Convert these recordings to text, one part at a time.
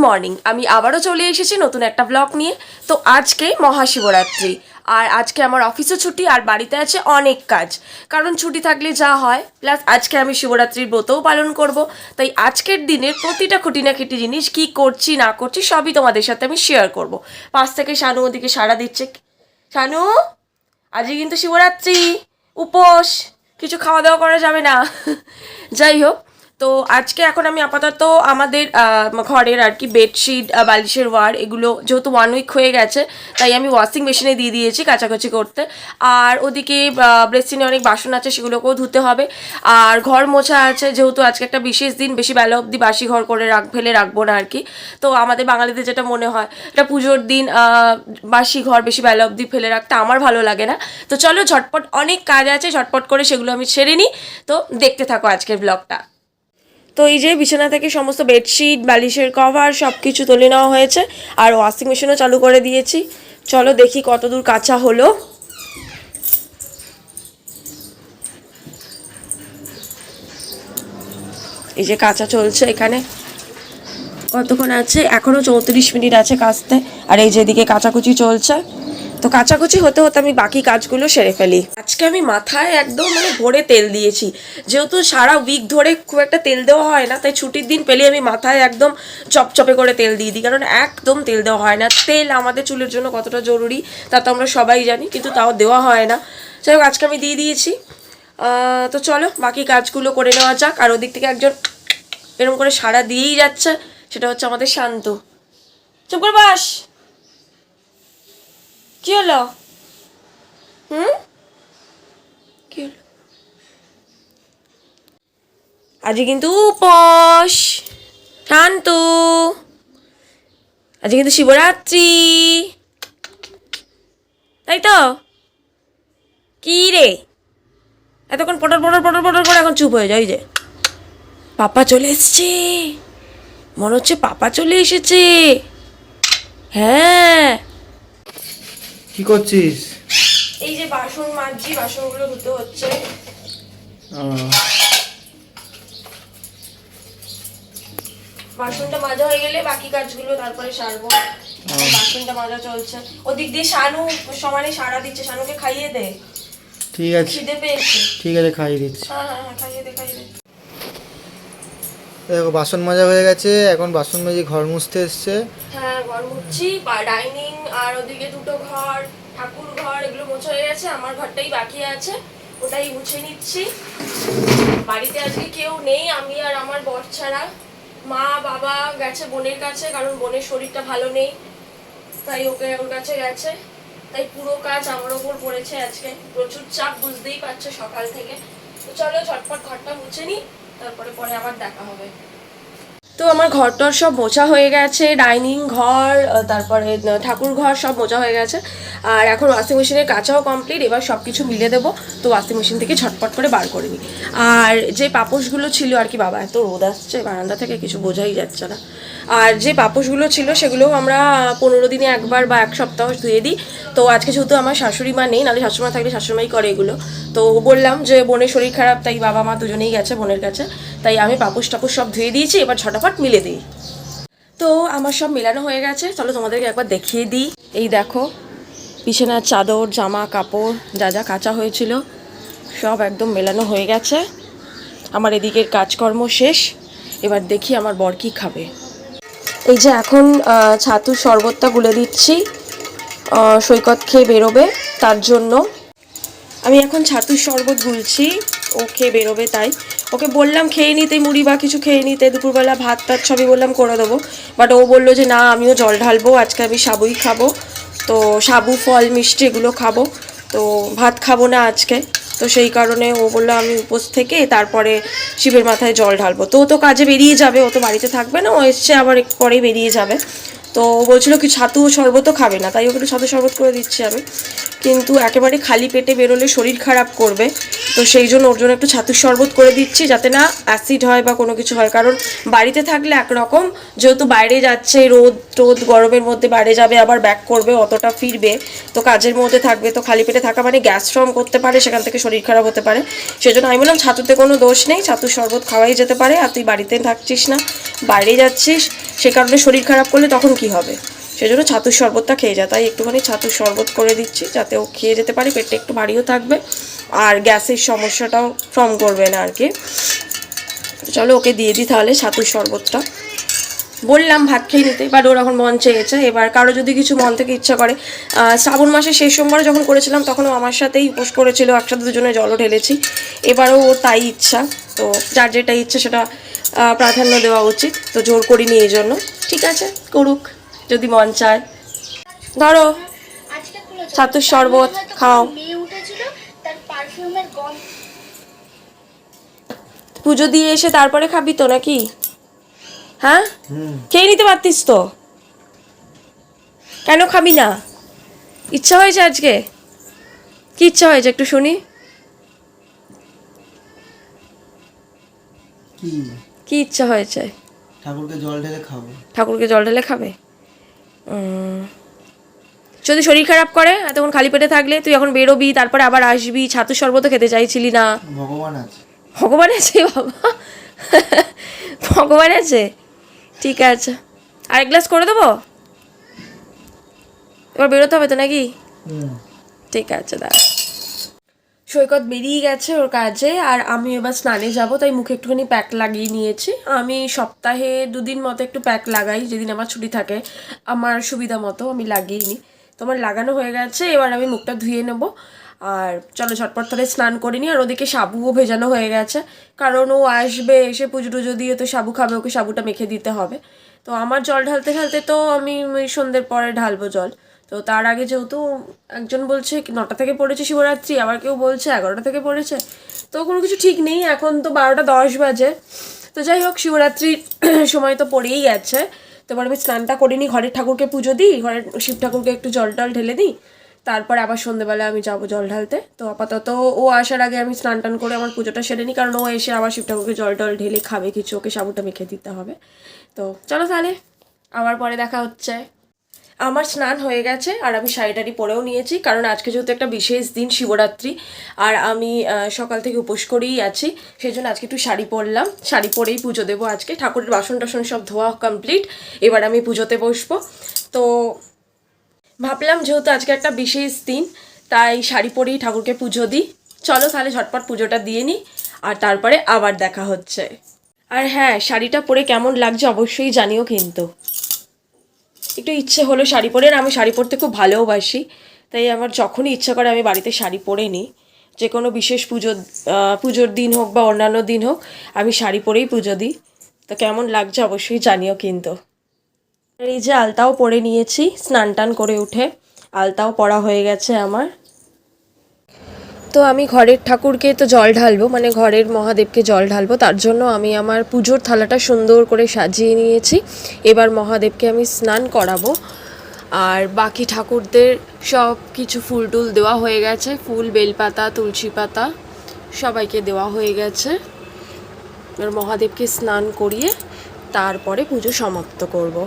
Morning. আমি আবারও চলে এসেছি নতুন একটা ব্লগ নিয়ে। তো আজকে মহাশিবরাত্রি, আর আজকে আমার অফিসও ছুটি, আর বাড়িতে আছে অনেক কাজ। কারণ ছুটি থাকলে যা হয়, প্লাস আজকে আমি শিবরাত্রির ব্রতও পালন করব। তাই আজকের দিনের প্রতিটা খুঁটিনাখুঁটি জিনিস কি করছি না করছি সবই তোমাদের সাথে আমি শেয়ার করব। পাশ থেকে শানু ওদিকে সাড়া দিচ্ছে। শানু, আজকে কিন্তু শিবরাত্রি, উপোস, কিছু খাওয়া দাওয়া করা যাবে না। যাই হোক, তো আজকে এখন আমি আপাতত আমাদের ঘরের আর কি বেডশিট, বালিশের ওয়ার, এগুলো যেহেতু 1 উইক হয়ে গেছে তাই আমি ওয়াশিং মেশিনে দিয়ে দিয়েছি কাচাকুচি করতে। আর ওদিকে বেসিনে অনেক বাসন আছে, সেগুলোকেও ধুতে হবে। আর ঘর মোছা আছে, যেহেতু আজকে একটা বিশেষ দিন, বেশি বেলা অবধি বাসি ঘর করে ফেলে রাখবো না আর কি। তো আমাদের বাঙালিদের যেটা মনে হয়, এটা পুজোর দিন বাসি ঘর বেশি বেলা অবধি ফেলে রাখতে আমার ভালো লাগে না। তো চলো, ঝটপট অনেক কাজ আছে, ঝটপট করে সেগুলো আমি ছেড়ে নিই। তো দেখতে থাকো আজকের ব্লগটা। তো এই যে বিছানা থেকে সমস্ত বেডশিট, বালিশের কভার সব কিছু তুলে নেওয়া হয়েছে, আর ওয়াশিং মেশিনও চালু করে দিয়েছি। চলো দেখি কত দূর কাঁচা হলো। এই যে কাঁচা চলছে এখানে। কতক্ষণ আছে? এখনও 34 মিনিট আছে কাচতে। আর এই যেদিকে কাচাকুচি চলছে। তো কাচাকুচি হতে হতে আমি বাকি কাজগুলো সেরে ফেলি। আজকে আমি মাথায় একদম ভরে তেল দিয়েছি, যেহেতু সারা উইক ধরে খুব একটা তেল দেওয়া হয় না, তাই ছুটির দিন পেলে আমি মাথায় একদম চপচপে করে তেল দিয়ে দিই, কারণ একদম তেল দেওয়া হয় না। তেল আমাদের চুলের জন্য কতটা জরুরি তা তো আমরা সবাই জানি, কিন্তু তাও দেওয়া হয় না। যাই হোক, আজকে আমি দিয়ে দিয়েছি। তো চলো বাকি কাজগুলো করে নেওয়া যাক। আর ওদিক থেকে একজন এরকম করে সাড়া দিয়েই যাচ্ছে, সেটা হচ্ছে আমাদের শান্ত। চুপ করে বাস। কি হলো? কি হলো? আজকে কিন্তু উপোস, শান্ত। আজকে কিন্তু শিবরাত্রি, তাই তো? কি রে, এতক্ষণ পটর পটর পটর পটর করে এখন চুপ হয়ে যায়। যে পাপা চলে এসছে, মনে হচ্ছে পাপা চলে এসেছে। হ্যাঁ, কি করছিস? এই যে বাসন মাজছি, বাসনগুলো ধুতে হচ্ছে। বাসনটা মাজা হয়ে গেলে বাকি কাজগুলো তারপরে সারবো। বাসনটা মাজা চলছে, ওদিক দিয়ে শানু সমানে সারা দিচ্ছে। শানুকে খাইয়ে দে। ঠিক আছে, খিদে পেয়েছে। ঠিক আছে, খাইয়ে দিচ্ছি। হ্যাঁ হ্যাঁ হ্যাঁ, খাইয়ে দে খাইয়ে দে। দেখো বাসন মাজা হয়ে গেছে, এখন বাসন মেজে ঘর মুছতে এসছে। হ্যাঁ, ঘর মুছছি। ডাইনিং আর ওদিকে দুটো ঘর, ঠাকুর ঘর, এগুলো মোছা হয়ে গেছে। আমার ঘরটাই বাকি আছে, ওটাই মুছে নিচ্ছি। বাড়িতে আজকে কেউ নেই, আমি আর আমার বর ছাড়া। মা বাবা গেছে বোনের কাছে, কারণ বোনের শরীরটা ভালো নেই, তাই ওর কাছে গেছে। তাই পুরো কাজ আমার ওপর পড়েছে আজকে। প্রচুর চাপ, বুঝতেই পারছো সকাল থেকে। তো চলো ঝটপট ঘরটা মুছে নিই, তারপরে পরে আবার দেখা হবে। তো আমার ঘরটর সব মোছা হয়ে গেছে, ডাইনিং ঘর, তারপরে ঠাকুর ঘর সব মোছা হয়ে গেছে। আর এখন ওয়াশিং মেশিনের কাচাও কমপ্লিট। এবার সব কিছু মিলে দেবো, তো ওয়াশিং মেশিন থেকে ঝটপট করে বার করে নিই। আর যে পাপোশগুলো ছিল আর কি, বাবা এত রোদ আসছে বারান্দা থেকে, কিছু বোঝাই যাচ্ছে না। আর যে পাপোশগুলো ছিল সেগুলোও আমরা 15 দিনে একবার বা 1 সপ্তাহ ধুয়ে দিই। তো আজকে যেহেতু আমার শাশুড়ি মা নেই, নাহলে শাশুড়ি মা থাকলে শাশুড়িমাই করে এগুলো। তো বললাম যে বোনের শরীর খারাপ, তাই বাবা মা দুজনেই গেছে বোনের কাছে, তাই আমি পাপোশ টাপুস সব ধুয়ে দিয়েছি। এবার ঝটাফট মিলে দিই। তো আমার সব মেলানো হয়ে গেছে, চলো তোমাদেরকে একবার দেখিয়ে দিই। এই দেখো, বিছানার চাদর, জামা কাপড় যা যা কাচা হয়েছিল সব একদম মেলানো হয়ে গেছে। আমার এদিকের কাজকর্ম শেষ। এবার দেখি আমার বর কি খাবে। এই যে এখন ছাতুর শরবতটা গুলে দিচ্ছি, সৈকত খেয়ে বেরোবে তার জন্য। আমি এখন ছাতুর শরবত গুলছি, ও খেয়ে বেরোবে তাই। ওকে বললাম খেয়ে নিতে, মুড়ি বা কিছু খেয়ে নিতে, দুপুরবেলা ভাত টাত সবই বললাম করে দেবো। বাট ও বললো যে না, আমিও জল ঢালবো, আজকে আমি সাবুই খাবো। তো সাবু, ফল, মিষ্টি এগুলো খাবো, তো ভাত খাবো না আজকে। তো সেই কারণে ও বললো আমি উপোস থেকে তারপরে শিবের মাথায় জল ঢালবো। তো ও তো কাজে বেরিয়ে যাবে, ও তো বাড়িতে থাকবে না, ও এসছে আবার একটু পরেই বেরিয়ে যাবে। তো বলছিল কি ছাতু ও শরবতও খাবে না, তাই ওকে একটু ছাতু শরবত করে দিচ্ছি আমি। কিন্তু একেবারে খালি পেটে বেরোলে শরীর খারাপ করবে, তো সেই জন্য ওর জন্য একটু ছাতুর শরবত করে দিচ্ছি, যাতে না অ্যাসিড হয় বা কোনো কিছু হয়। কারণ বাড়িতে থাকলে একরকম, যেহেতু বাইরে যাচ্ছে, রোদ গরমের মধ্যে বাইরে যাবে, আবার ব্যাক করবে, অতটা ফিরবে, তো কাজের মধ্যে থাকবে, তো খালি পেটে থাকা মানে গ্যাস ফর্ম করতে পারে, সেখান থেকে শরীর খারাপ হতে পারে। সেই জন্য আমি বললাম ছাতুতে কোনো দোষ নেই, ছাতুর শরবত খাওয়াই যেতে পারে। আর তুই বাড়িতে থাকছিস না, বাইরে যাচ্ছিস, সে কারণে শরীর খারাপ করলে তখন কি হবে? সেই জন্য ছাতুর শরবতটা খেয়ে যায়, তাই একটুখানি ছাতুর শরবত করে দিচ্ছি, যাতে ও খেয়ে যেতে পারে, পেটটা একটু ভারীও থাকবে আর গ্যাসের সমস্যাটাও ফর্ম করবে না আর কি। চলো ওকে দিয়ে দিই তাহলে ছাতুর শরবতটা। বললাম ভাত খেয়ে নিতে, বাট ওর এখন মন চেয়েছে। এবার কারো যদি কিছু মন থেকে ইচ্ছা করে, শ্রাবণ মাসে শেষ সোমবার যখন করেছিলাম তখনও আমার সাথেই উপোস করেছিল, একসাথে দুজনে জলও ঢেলেছি। এবারও ওর তাই ইচ্ছা, তো যার যেটা ইচ্ছা সেটা প্রাধান্য দেওয়া উচিত, তো জোর করিনি এই জন্য। ঠিক আছে, করুক যদি মন চায়। ধরো ছাতুর শরবত খাও। পুজো দিয়ে এসে তারপরে খাবি তো নাকি? হ্যাঁ, খেয়ে নিতে পারতিস তো, কেন খাবি না? ইচ্ছা হয়েছে আজকে? কি ইচ্ছা হয়েছে একটু শুনি? কি ইচ্ছা হয়েছে? ঠাকুরকে জল ঢেলে খাবো। ঠাকুরকে জল ঢেলে খাবে? যদি শরীর খারাপ করে এতক্ষণ খালি পেটে থাকলে, তুই এখন বেরোবি, তারপরে আবার আসবি, ছাতু শরবত খেতে চাইছিলি না। ভগবান আছে। ভগবান আছে বাবা, ভগবান আছে, ঠিক আছে। আরেক গ্লাস করে দেবো? এবার বেরোতে হবে তো নাকি? ঠিক আছে, দাঁড়া। সৈকত বেরিয়ে গেছে ওর কাজে, আর আমি এবার স্নানে যাব, তাই মুখে একটুখানি প্যাক লাগিয়ে নিয়েছি। আমি সপ্তাহে 2 দিন মতো একটু প্যাক লাগাই, যেদিন আমার ছুটি থাকে, আমার সুবিধা মতো আমি লাগিয়ে নিই। তো আমার লাগানো হয়ে গেছে, এবার আমি মুখটা ধুয়ে নেব। আর চলো ঝটপট তাহলে স্নান করে নিই। আর ওদিকে সাবুও ভেজানো হয়ে গেছে, কারণ ও আসবে, এসে পুজো টুজো দিয়ে তো সাবু খাবে, ওকে সাবুটা মেখে দিতে হবে। তো আমার জল ঢালতে ঢালতে তো আমি ওই সন্ধ্যের পরে ঢালবো জল। তো তার আগে যেহেতু একজন বলছে 9টা থেকে পড়েছে শিবরাত্রি, আবার কেউ বলছে 11টা থেকে পড়েছে, তো কোনো কিছু ঠিক নেই। এখন তো 12টা 10 বাজে। তো যাই হোক, শিবরাত্রির সময় তো পড়েই গেছে। তো এবার আমি স্নানটা করে নিই, ঘরের ঠাকুরকে পুজো দিই, ঘরের শিব ঠাকুরকে একটু জল টল ঢেলে দিই, তারপরে আবার সন্ধ্যেবেলায় আমি যাবো জল ঢালতে। তো আপাতত ও আসার আগে আমি স্নান টান করে আমার পুজোটা সেরে নিই, কারণ ও এসে আবার শিব ঠাকুরকে জল টল ঢেলে খাবে কিছু, ওকে সাবুটা মেখে দিতে হবে। তো চলো তাহলে, আবার পরে দেখা হচ্ছে। আমার স্নান হয়ে গেছে, আর আমি শাড়ি পরেও নিয়েছি, কারণ আজকে যেহেতু একটা বিশেষ দিন শিবরাত্রি, আর আমি সকাল থেকে উপোস করেই আছি, সেই জন্য আজকে একটু শাড়ি পরলাম। শাড়ি পরেই পুজো দেবো আজকে। ঠাকুরের বাসন টাসন সব ধোয়া কমপ্লিট, এবার আমি পুজোতে বসবো। তো ভাবলাম যেহেতু আজকে একটা বিশেষ দিন, তাই শাড়ি পরেই ঠাকুরকে পুজো দিই। চলো তাহলে ঝটপট পুজোটা দিয়ে নিই, আর তারপরে আবার দেখা হচ্ছে। আর হ্যাঁ, শাড়িটা পরে কেমন লাগছে অবশ্যই জানিও কিন্তু। একটু ইচ্ছে হলো শাড়ি পরে, আর আমি শাড়ি পরতে খুব ভালোবাসি, তাই আমার যখনই ইচ্ছা করে আমি বাড়িতে শাড়ি পরে নিই। যে কোনো বিশেষ পুজোর দিন হোক বা অন্যান্য দিন হোক, আমি শাড়ি পরেই পুজো দিই। তো কেমন লাগছে অবশ্যই জানিও কিন্তু। আর এই যে আলতাও পরে নিয়েছি স্নান টান করে উঠে, আলতাও পরা হয়ে গেছে আমার। তো আমি ঘরের ঠাকুরকে তো জল ঢালবো, মানে ঘরের মহাদেবকে জল ঢালবো, তার জন্য আমি আমার পুজোর থালাটা সুন্দর করে সাজিয়ে নিয়েছি। এবার মহাদেবকে আমি স্নান করাবো, আর বাকি ঠাকুরদের সব কিছু ফুল টুল দেওয়া হয়ে গেছে, ফুল, বেলপাতা, তুলসী পাতা সবাইকে দেওয়া হয়ে গেছে। এবার মহাদেবকে স্নান করিয়ে তারপরে পুজো সমাপ্ত করব।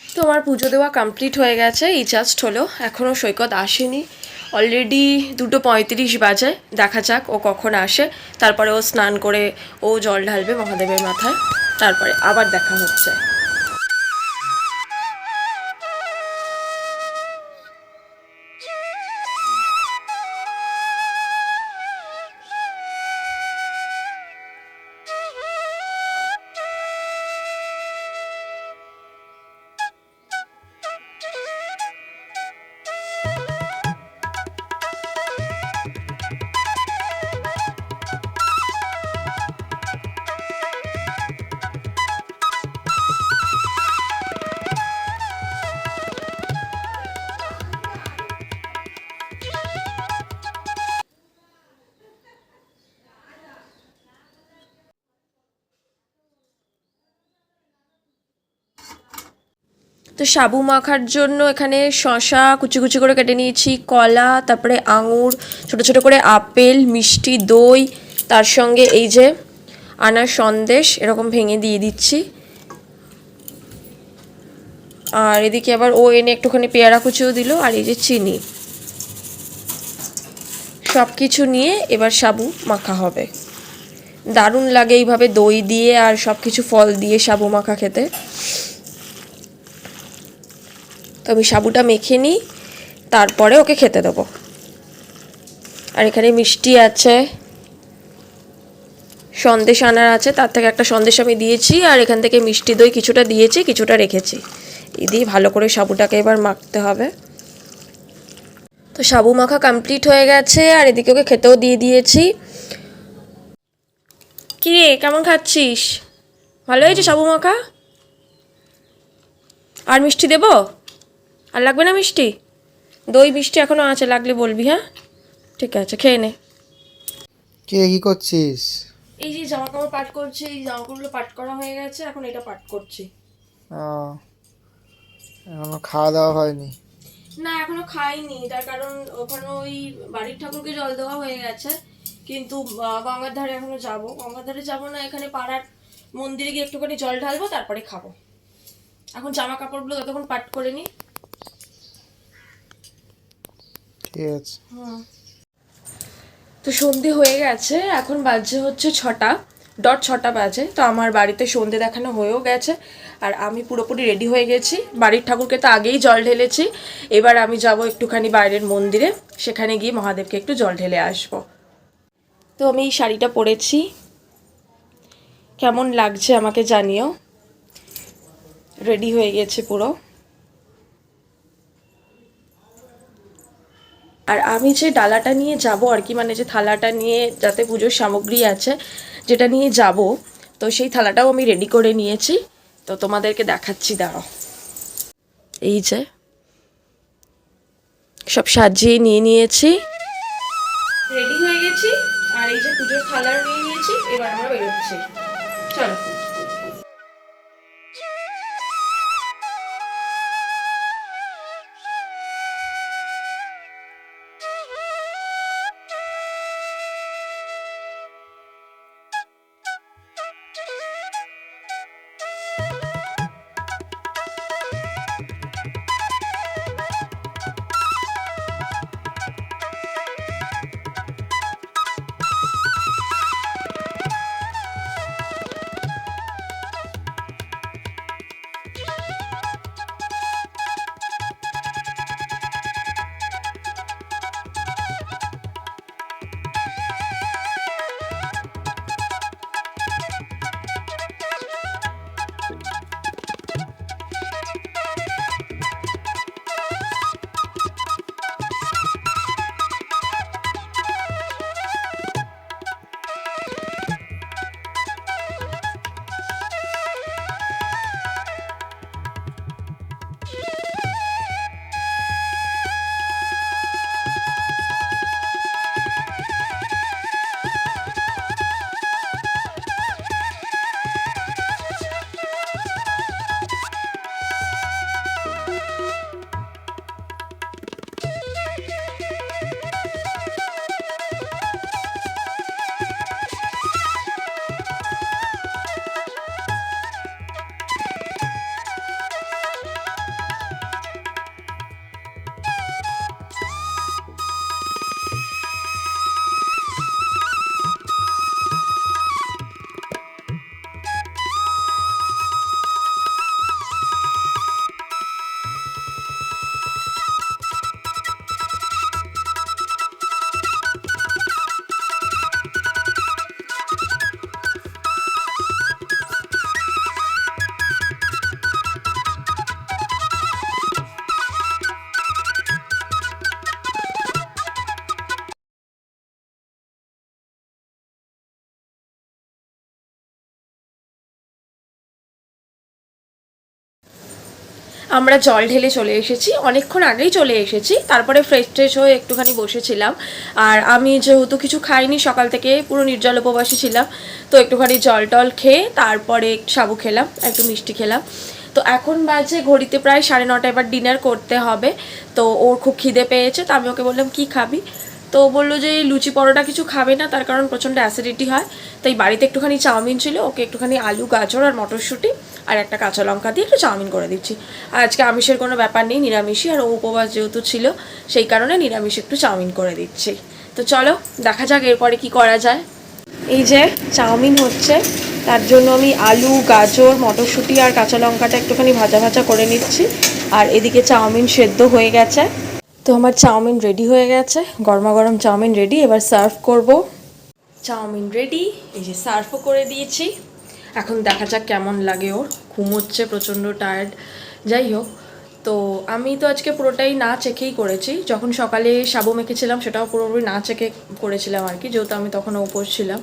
তো আমার পুজো দেওয়া কমপ্লিট হয়ে গেছে, এই জাস্ট হলো, এখনও সৈকত আসেনি। অলরেডি 2:35 বাজে, দেখা যাক ও কখন আসে। তারপরে ও স্নান করে ও জল ঢালবে মহাদেবের মাথায়, তারপরে আবার দেখা হচ্ছে। তো সাবু মাখার জন্য এখানে শসা কুচি কুচি করে কেটে নিয়েছি, কলা, তারপরে আঙুর, ছোট ছোট করে আপেল, মিষ্টি দই, তার সঙ্গে এই যে আনার সন্দেশ এরকম ভেঙে দিয়ে দিচ্ছি। আর এদিকে আবার ও এনে একটুখানি পেয়ারা কুচিও দিল, আর এই যে চিনি, সব কিছু নিয়ে এবার সাবু মাখা হবে। দারুণ লাগে এইভাবে দই দিয়ে আর সব কিছু ফল দিয়ে সাবু মাখা খেতে। তো আমি সাবুটা মেখে নিই, তারপরে ওকে খেতে দেবো। আর এখানে মিষ্টি আছে, সন্দেশ আনার আছে, তার থেকে একটা সন্দেশ আমি দিয়েছি, আর এখান থেকে মিষ্টি দই কিছুটা দিয়েছি, কিছুটা রেখেছি। এই দিয়ে ভালো করে সাবুটাকে এবার মাখতে হবে। তো সাবু মাখা কমপ্লিট হয়ে গেছে, আর এদিকে ওকে খেতেও দিয়ে দিয়েছি। কি রে, কেমন খাচ্ছিস? ভালো হয়েছে সাবু মাখা? আর মিষ্টি দেবো? আর লাগবে না মিষ্টি? দই মিষ্টি এখনও আছে, লাগলে বলবি। হ্যাঁ ঠিক আছে, খেয়ে নে। কি করছিস? এই যে জামা কাপড় পাট করছি, এই জামা কাপড়গুলো পাট করা হয়ে গেছে, এখন এটা পাট করছি। এখনো খাওয়া দাওয়া হয়নি? না এখনো খাইনি, তার কারণ ওখানে ওই বাড়ির ঠাকুরকে জল দেওয়া হয়ে গেছে, কিন্তু গঙ্গার ধারে এখনো যাবো। গঙ্গার ধারে যাবো না, এখানে পাড়ার মন্দিরে গিয়ে একটুখানি জল ঢালবো, তারপরে খাবো। এখন জামা কাপড়গুলো ততক্ষণ পাট করে নি। ঠিক আছে। তো সন্ধে হয়ে গেছে, এখন বাজে হচ্ছে 6টা, ডট 6টা বাজে। তো আমার বাড়িতে সন্ধে দেখানো হয়েও গেছে, আর আমি পুরোপুরি রেডি হয়ে গেছি। বাড়ির ঠাকুরকে তো আগেই জল ঢেলেছি, এবার আমি যাব একটুখানি বাইরের মন্দিরে, সেখানে গিয়ে মহাদেবকে একটু জল ঢেলে আসব। তো আমি এই শাড়িটা পরেছি, কেমন লাগছে আমাকে জানিও। রেডি হয়ে গেছে পুরো। আর আমি যে ডালাটা নিয়ে যাব আর কি, মানে যে থালাটা নিয়ে, যাতে পুজোর সামগ্রী আছে যেটা নিয়ে যাব, তো সেই থালাটাও আমি রেডি করে নিয়েছি। তো তোমাদেরকে দেখাচ্ছি, দাঁড়াও। এই যে সব সাজিয়ে নিয়ে নিয়েছি, রেডি হয়ে গেছি। আর এই যে পুজোর থালা নিয়ে নিয়েছি, এবার আমরা বেরোচ্ছি, চলো। আমরা জল ঢেলে চলে এসেছি, অনেকক্ষণ আগেই চলে এসেছি। তারপরে ফ্রেশ ট্রেশ হয়ে একটুখানি বসেছিলাম। আর আমি যেহেতু কিছু খাইনি, সকাল থেকে পুরো নির্জল উপবাসী ছিলাম, তো একটুখানি জল টল খেয়ে তারপরে সাবু খেলাম, একটু মিষ্টি খেলাম। তো এখন বাজে ঘড়িতে প্রায় 9:30, এবার ডিনার করতে হবে। তো ওর খুব খিদে পেয়েছে, তো আমি ওকে বললাম কি খাবি, তো ও বললো যে লুচি পরোটা কিছু খাবে না, তার কারণ প্রচণ্ড অ্যাসিডিটি হয়। তাই বাড়িতে একটুখানি চাউমিন ছিল, ওকে একটুখানি আলু গাজর আর মটরশুঁটি আর একটা কাঁচা লঙ্কা দিয়ে একটু চাউমিন করে দিচ্ছি। আর আজকে আমিষের কোনো ব্যাপার নেই, নিরামিষই, আর ও উপবাস যেহেতু ছিল সেই কারণে নিরামিষ একটু চাউমিন করে দিচ্ছি। তো চলো দেখা যাক এরপরে কি করা যায়। এই যে চাউমিন হচ্ছে, তার জন্য আমি আলু গাজর মটরশুঁটি আর কাঁচা লঙ্কাটা একটুখানি ভাজা ভাজা করে নিচ্ছি। আর এদিকে চাউমিন সেদ্ধ হয়ে গেছে। তো আমার চাউমিন রেডি হয়ে গেছে, গরমা গরম চাউমিন রেডি, এবার সার্ভ করব। চাউমিন রেডি, এই যে সার্ভও করে দিয়েছি। এখন দেখা যাক কেমন লাগে ওর, ঘুমোচ্ছে প্রচণ্ড টায়ার্ড। যাই হোক, তো আমি তো আজকে পুরোটাই না চেখেই করেছি। যখন সকালে সাবু মেখেছিলাম সেটাও পুরোপুরি না চেখে করেছিলাম আর কি, যেহেতু আমি তখন উপোস ছিলাম।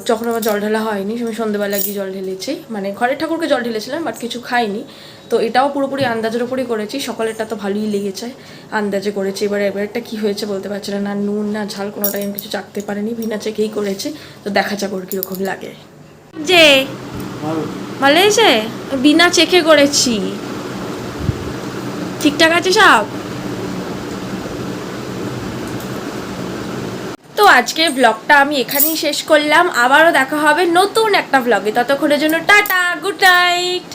যখন আমার জল ঢালা হয়নি, আমি সন্ধ্যেবেলা গিয়ে জল ঢেলেছি, মানে ঘরের ঠাকুরকে জল ঢেলেছিলাম, বাট কিছু খাইনি। তো এটাও পুরোপুরি আন্দাজের ওপরই করেছি। সকালেরটা তো ভালোই লেগেছে, আন্দাজে করেছি। এবারটা কী হয়েছে বলতে পারছি না, না নুন না ঝাল কোনোটাই আমি কিছু চাখতে পারিনি, বিনা চেখেই করেছি। তো দেখা যাক ওর কীরকম লাগে। যে ভালো হয়েছে, বিনা চেখে করেছি, ঠিকঠাক আছে সব। তো আজকের ব্লগটা আমি এখানেই শেষ করলাম, আবারও দেখা হবে নতুন একটা ব্লগে। ততক্ষণের জন্য টাটা, গুড নাইট।